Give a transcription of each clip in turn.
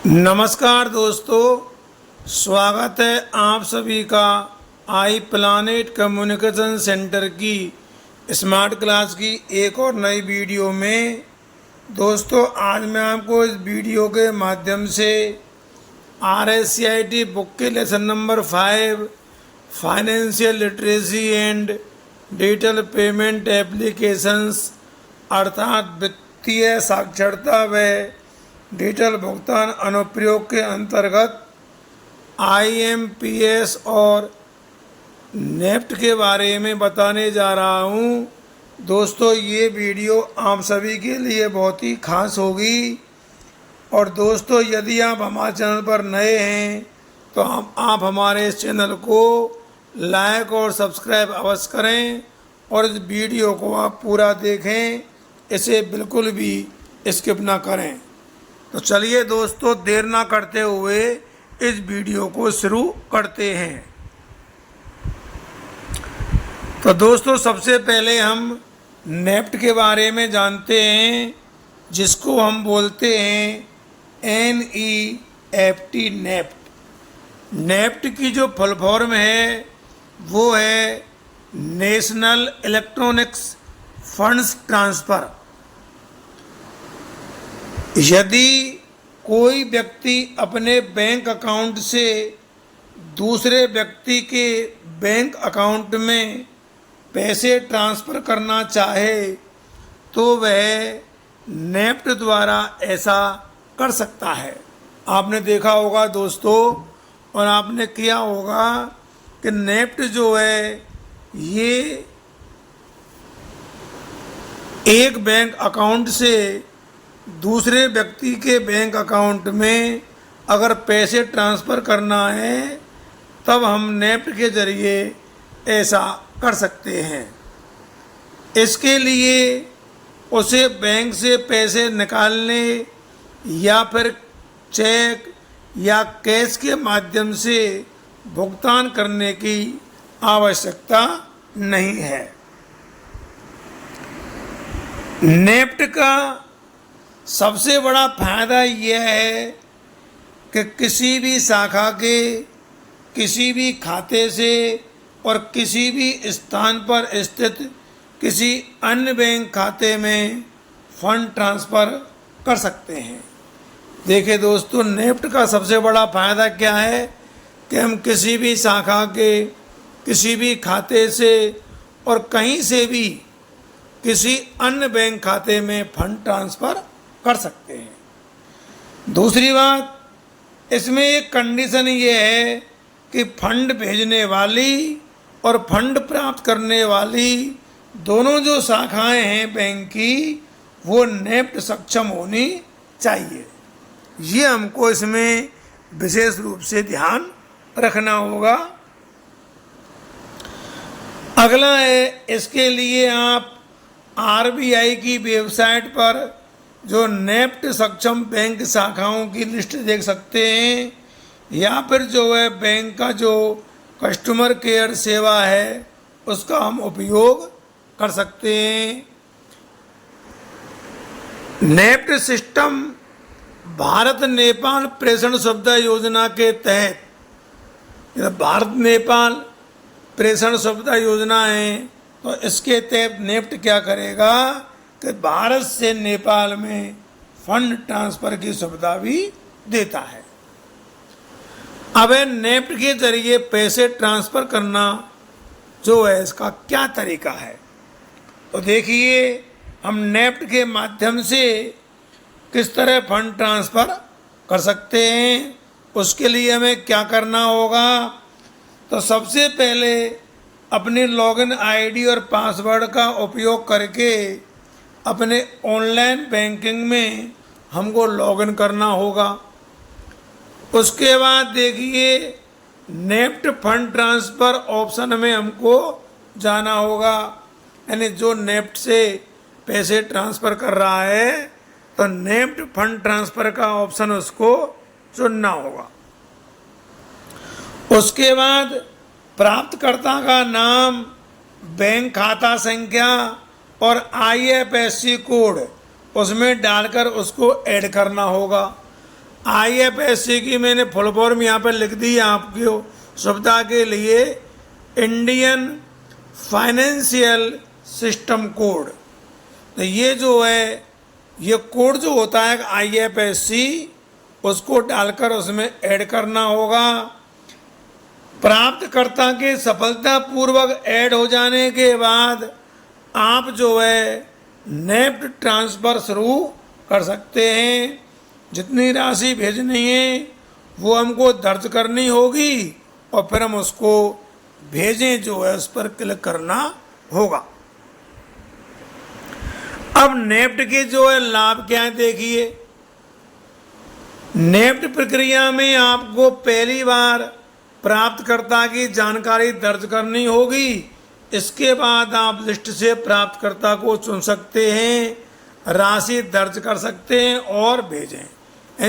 नमस्कार दोस्तों, स्वागत है आप सभी का आई प्लानेट कम्युनिकेशन सेंटर की स्मार्ट क्लास की एक और नई वीडियो में। दोस्तों, आज मैं आपको इस वीडियो के माध्यम से RSCIT बुक के lesson number 5 financial literacy and digital payment applications अर्थात वित्तीय साक्षरता व डिजिटल भुगतान अनुप्रयोग के अंतर्गत IMPS और नेफ्ट के बारे में बताने जा रहा हूँ। दोस्तों, ये वीडियो आप सभी के लिए बहुत ही खास होगी। और दोस्तों, यदि आप हमारे चैनल पर नए हैं तो आप हमारे इस चैनल को लाइक और सब्सक्राइब अवश्य करें और इस वीडियो को आप पूरा देखें, इसे बिल्कुल भी स्किप ना करें। तो चलिए दोस्तों, देर ना करते हुए इस वीडियो को शुरू करते हैं। तो दोस्तों, सबसे पहले हम नेफ्ट के बारे में जानते हैं, जिसको हम बोलते हैं NEFT नेफ्ट। नेफ्ट की जो फुल फॉर्म है वो है नेशनल इलेक्ट्रॉनिक्स फंड्स ट्रांसफ़र। यदि कोई व्यक्ति अपने बैंक अकाउंट से दूसरे व्यक्ति के बैंक अकाउंट में पैसे ट्रांसफ़र करना चाहे तो वह नेफ्ट द्वारा ऐसा कर सकता है। आपने देखा होगा दोस्तों, और आपने किया होगा कि नेफ्ट जो है ये एक बैंक अकाउंट से दूसरे व्यक्ति के बैंक अकाउंट में अगर पैसे ट्रांसफ़र करना है तब हम नेफ्ट के ज़रिए ऐसा कर सकते हैं। इसके लिए उसे बैंक से पैसे निकालने या फिर चेक या कैश के माध्यम से भुगतान करने की आवश्यकता नहीं है। नेफ्ट का सबसे बड़ा फायदा यह है कि किसी भी शाखा के किसी भी खाते से और किसी भी स्थान पर स्थित किसी अन्य बैंक खाते में फंड ट्रांसफ़र कर सकते हैं। देखिए दोस्तों, नेफ्ट का सबसे बड़ा फ़ायदा क्या है कि हम किसी भी शाखा के किसी भी खाते से और कहीं से भी किसी अन्य बैंक खाते में फंड ट्रांसफ़र कर सकते हैं। दूसरी बात, इसमें एक कंडीशन ये है कि फंड भेजने वाली और फंड प्राप्त करने वाली दोनों जो शाखाएं हैं बैंक की, वो नेफ्ट सक्षम होनी चाहिए। ये हमको इसमें विशेष रूप से ध्यान रखना होगा। अगला है, इसके लिए आप RBI की वेबसाइट पर जो नेफ्ट सक्षम बैंक शाखाओं की लिस्ट देख सकते हैं, या फिर जो है बैंक का जो कस्टमर केयर सेवा है उसका हम उपयोग कर सकते हैं। नेफ्ट सिस्टम भारत नेपाल प्रेषण सुविधा योजना के तहत, भारत नेपाल प्रेषण सुविधा योजना है, तो इसके तहत नेफ्ट क्या करेगा कि भारत से नेपाल में फंड ट्रांसफ़र की सुविधा भी देता है। अब नेफ्ट के जरिए पैसे ट्रांसफ़र करना जो है, इसका क्या तरीका है, तो देखिए हम नेफ्ट के माध्यम से किस तरह फंड ट्रांसफ़र कर सकते हैं। उसके लिए हमें क्या करना होगा, तो सबसे पहले अपनी लॉगिन ID और पासवर्ड का उपयोग करके अपने ऑनलाइन बैंकिंग में हमको लॉगिन करना होगा। उसके बाद देखिए नेफ्ट फंड ट्रांसफ़र ऑप्शन में हमको जाना होगा, यानी जो नेफ्ट से पैसे ट्रांसफ़र कर रहा है तो नेफ्ट फंड ट्रांसफ़र का ऑप्शन उसको चुनना होगा। उसके बाद प्राप्तकर्ता का नाम, बैंक खाता संख्या और IFSC कोड उसमें डालकर उसको ऐड करना होगा। IFSC की मैंने फुल फॉर्म यहाँ पर लिख दी है आपकी सुविधा के लिए, इंडियन फाइनेंशियल सिस्टम कोड। तो ये जो है, ये कोड जो होता है IFSC, उसको डालकर उसमें ऐड करना होगा। प्राप्तकर्ता के सफलतापूर्वक ऐड हो जाने के बाद आप जो है नेफ्ट ट्रांसफ़र शुरू कर सकते हैं। जितनी राशि भेजनी है वो हमको दर्ज करनी होगी और फिर हम उसको भेजें जो है उस पर क्लिक करना होगा। अब नेफ्ट के जो है लाभ क्या है देखिए। नेफ्ट प्रक्रिया में आपको पहली बार प्राप्तकर्ता की जानकारी दर्ज करनी होगी। इसके बाद आप लिस्ट से प्राप्तकर्ता को चुन सकते हैं, राशि दर्ज कर सकते हैं और भेजें।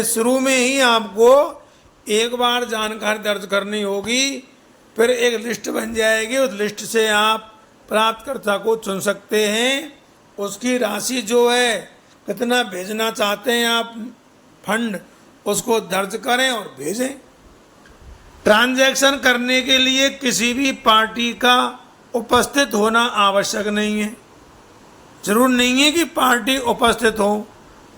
शुरू में ही आपको एक बार जानकारी दर्ज करनी होगी, फिर एक लिस्ट बन जाएगी, उस लिस्ट से आप प्राप्तकर्ता को चुन सकते हैं। उसकी राशि जो है कितना भेजना चाहते हैं आप फंड, उसको दर्ज करें और भेजें। ट्रांजैक्शन करने के लिए किसी भी पार्टी का उपस्थित होना आवश्यक नहीं है। जरूर नहीं है कि पार्टी उपस्थित हो,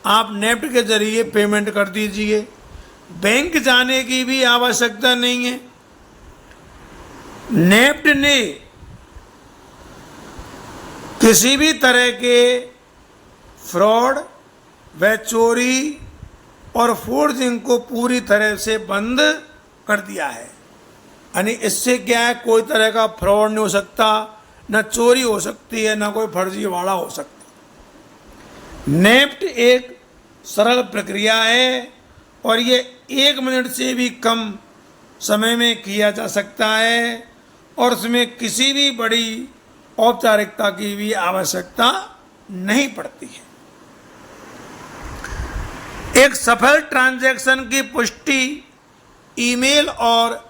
आप नेफ्ट के जरिए पेमेंट कर दीजिए। बैंक जाने की भी आवश्यकता नहीं है। नेफ्ट ने किसी भी तरह के फ्रॉड व चोरी और फोर्जिंग को पूरी तरह से बंद कर दिया है। यानी इससे क्या है, कोई तरह का फ्रॉड नहीं हो सकता, न चोरी हो सकती है, न कोई फर्जीवाड़ा हो सकता। नेफ्ट एक सरल प्रक्रिया है और ये 1 मिनट से भी कम समय में किया जा सकता है और उसमें किसी भी बड़ी औपचारिकता की भी आवश्यकता नहीं पड़ती है। एक सफल ट्रांजैक्शन की पुष्टि ईमेल और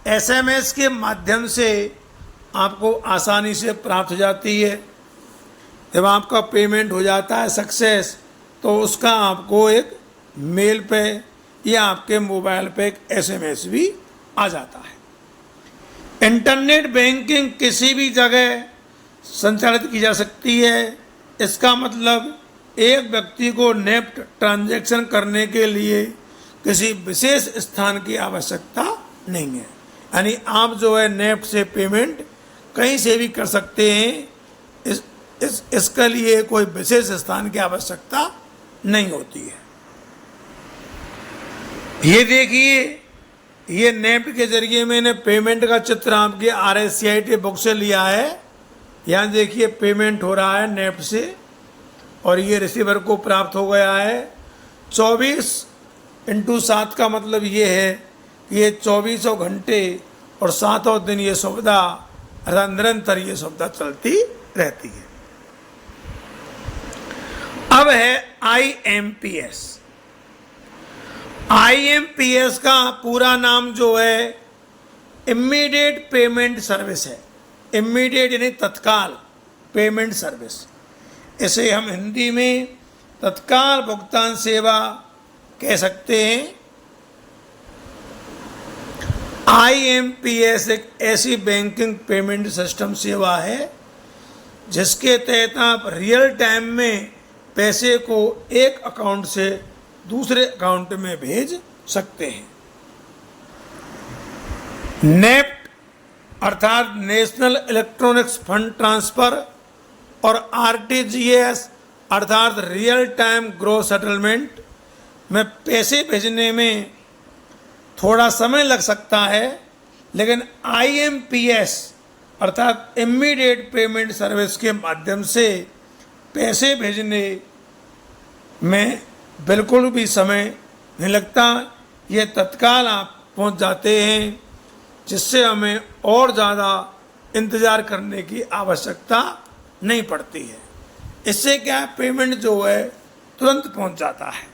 SMS के माध्यम से आपको आसानी से प्राप्त हो जाती है। जब आपका पेमेंट हो जाता है सक्सेस, तो उसका आपको एक मेल पे या आपके मोबाइल पे एक SMS भी आ जाता है। इंटरनेट बैंकिंग किसी भी जगह संचालित की जा सकती है। इसका मतलब एक व्यक्ति को नेफ्ट ट्रांजैक्शन करने के लिए किसी विशेष स्थान की आवश्यकता नहीं है। यानी आप जो है नेफ्ट से पेमेंट कहीं से भी कर सकते हैं। इसके लिए कोई विशेष स्थान की आवश्यकता नहीं होती है। ये देखिए, ये नेफ्ट के जरिए मैंने पेमेंट का चित्र आपके RSCIT बुक से लिया है। यहाँ देखिए पेमेंट हो रहा है नेफ्ट से और ये रिसीवर को प्राप्त हो गया है। 24/7 का मतलब ये है कि ये 24 घंटे और 7 दिन ये सुविधा निरंतर ये सुविधा चलती रहती है। अब है IMPS। IMPS का पूरा नाम जो है इमीडिएट पेमेंट सर्विस है। इमीडिएट यानी तत्काल पेमेंट सर्विस। इसे हम हिंदी में तत्काल भुगतान सेवा कह सकते हैं। IMPS एक ऐसी बैंकिंग पेमेंट सिस्टम सेवा है जिसके तहत आप रियल टाइम में पैसे को एक अकाउंट से दूसरे अकाउंट में भेज सकते हैं। नेफ्ट अर्थात नेशनल इलेक्ट्रॉनिक्स फंड ट्रांसफर और RTGS अर्थात रियल टाइम ग्रॉस सेटलमेंट में पैसे भेजने में थोड़ा समय लग सकता है, लेकिन IMPS अर्थात इमीडिएट पेमेंट सर्विस के माध्यम से पैसे भेजने में बिल्कुल भी समय नहीं लगता। ये तत्काल आप पहुंच जाते हैं, जिससे हमें और ज़्यादा इंतज़ार करने की आवश्यकता नहीं पड़ती है। इससे क्या है, पेमेंट जो है तुरंत पहुंच जाता है।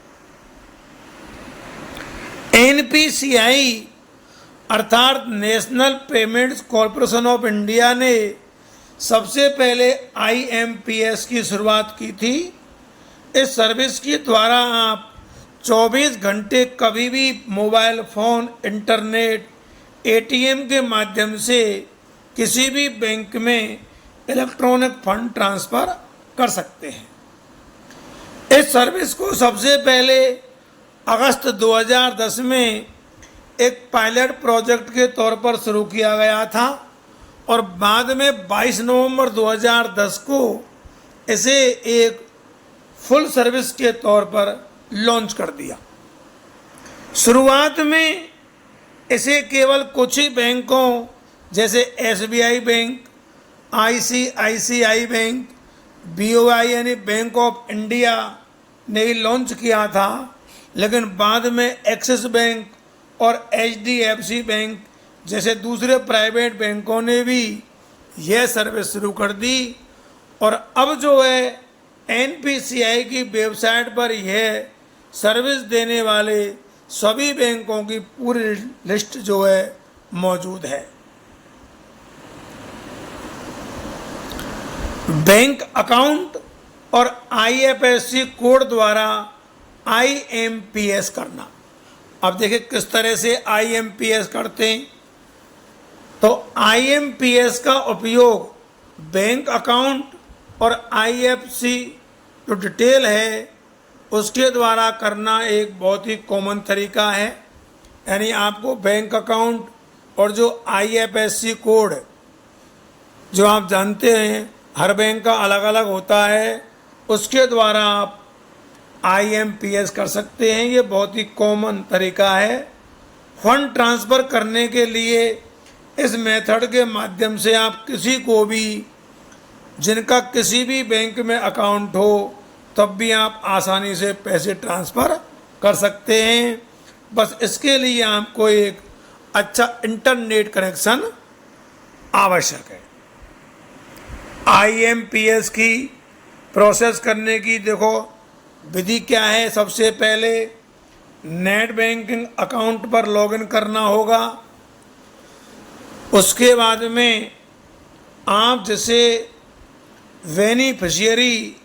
NPCI अर्थात national payments corporation of India ने सबसे पहले IMPS की शुरुआत की थी। इस सर्विस के द्वारा आप 24 घंटे कभी भी मोबाइल फ़ोन, इंटरनेट, एटीएम के माध्यम से किसी भी बैंक में इलेक्ट्रॉनिक फंड ट्रांसफ़र कर सकते हैं। इस सर्विस को सबसे पहले अगस्त 2010 में एक पायलट प्रोजेक्ट के तौर पर शुरू किया गया था और बाद में 22 नवंबर 2010 को इसे एक फुल सर्विस के तौर पर लॉन्च कर दिया। शुरुआत में इसे केवल कुछ ही बैंकों जैसे SBI bank, ICICI bank, BOI यानी बैंक ऑफ इंडिया ने ही लॉन्च किया था, लेकिन बाद में एक्सिस बैंक और एचडीएफसी बैंक जैसे दूसरे प्राइवेट बैंकों ने भी यह सर्विस शुरू कर दी और अब जो है एनपीसीआई की वेबसाइट पर यह सर्विस देने वाले सभी बैंकों की पूरी लिस्ट जो है मौजूद है। बैंक अकाउंट और आईएफएससी कोड द्वारा आईएमपीएस करना। अब देखिए किस तरह से आईएमपीएस करते हैं। तो आईएमपीएस का उपयोग बैंक अकाउंट और आईएफएससी जो डिटेल है उसके द्वारा करना एक बहुत ही कॉमन तरीका है। यानी आपको बैंक अकाउंट और जो आईएफएससी कोड जो आप जानते हैं हर बैंक का अलग अलग होता है, उसके द्वारा आप आईएमपीएस कर सकते हैं। ये बहुत ही कॉमन तरीका है। फंड ट्रांसफ़र करने के लिए इस मेथड के माध्यम से आप किसी को भी जिनका किसी भी बैंक में अकाउंट हो तब भी आप आसानी से पैसे ट्रांसफ़र कर सकते हैं। बस इसके लिए आपको एक अच्छा इंटरनेट कनेक्शन आवश्यक है। आईएमपीएस की प्रोसेस करने की देखो विधि क्या है। सबसे पहले नेट बैंकिंग अकाउंट पर लॉगिन करना होगा। उसके बाद में आप जैसे बेनिफिशियरी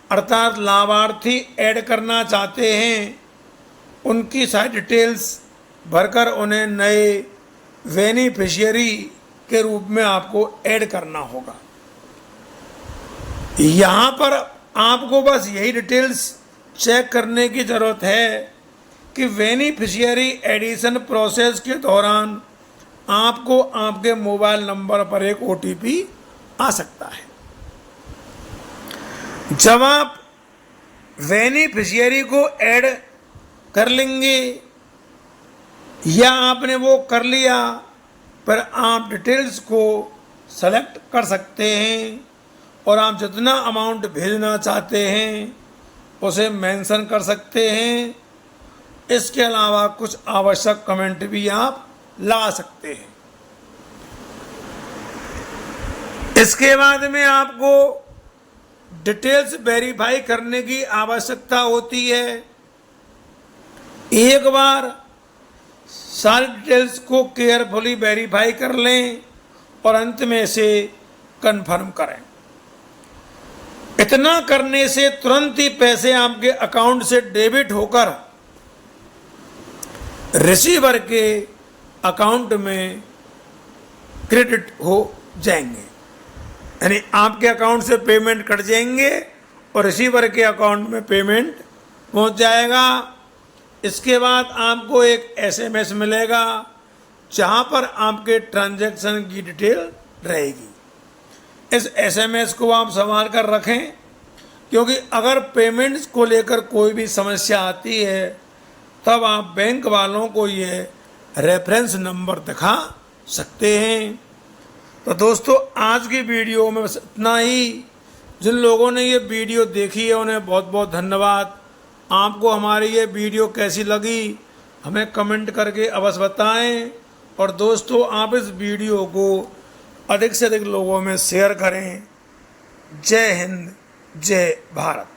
अर्थात लाभार्थी ऐड करना चाहते हैं उनकी सारी डिटेल्स भरकर उन्हें नए बेनिफिशियरी के रूप में आपको ऐड करना होगा। यहाँ पर आपको बस यही डिटेल्स चेक करने की ज़रूरत है कि बेनिफिशियरी एडिशन प्रोसेस के दौरान आपको आपके मोबाइल नंबर पर एक ओटीपी आ सकता है। जब आप बेनिफिशियरी को ऐड कर लेंगे या आपने वो कर लिया, पर आप डिटेल्स को सेलेक्ट कर सकते हैं और आप जितना अमाउंट भेजना चाहते हैं उसे मेंशन कर सकते हैं। इसके अलावा कुछ आवश्यक कमेंट भी आप लगा सकते हैं। इसके बाद में आपको डिटेल्स वेरीफाई करने की आवश्यकता होती है। एक बार सारी डिटेल्स को केयरफुली वेरीफाई कर लें और अंत में इसे कंफर्म करें। इतना करने से तुरंत ही पैसे आपके अकाउंट से डेबिट होकर रिसीवर के अकाउंट में क्रेडिट हो जाएंगे। यानी आपके अकाउंट से पेमेंट कट जाएंगे और रिसीवर के अकाउंट में पेमेंट पहुंच जाएगा। इसके बाद आपको एक एसएमएस मिलेगा जहां पर आपके ट्रांजैक्शन की डिटेल रहेगी। इस एसएमएस को आप संभाल कर रखें, क्योंकि अगर पेमेंट्स को लेकर कोई भी समस्या आती है तब आप बैंक वालों को ये रेफरेंस नंबर दिखा सकते हैं। तो दोस्तों आज की वीडियो में बस इतना ही। जिन लोगों ने ये वीडियो देखी है उन्हें बहुत बहुत धन्यवाद। आपको हमारी ये वीडियो कैसी लगी हमें कमेंट करके अवश्य बताएं और दोस्तों आप इस वीडियो को अधिक से अधिक लोगों में शेयर करें। जय हिंद, जय भारत।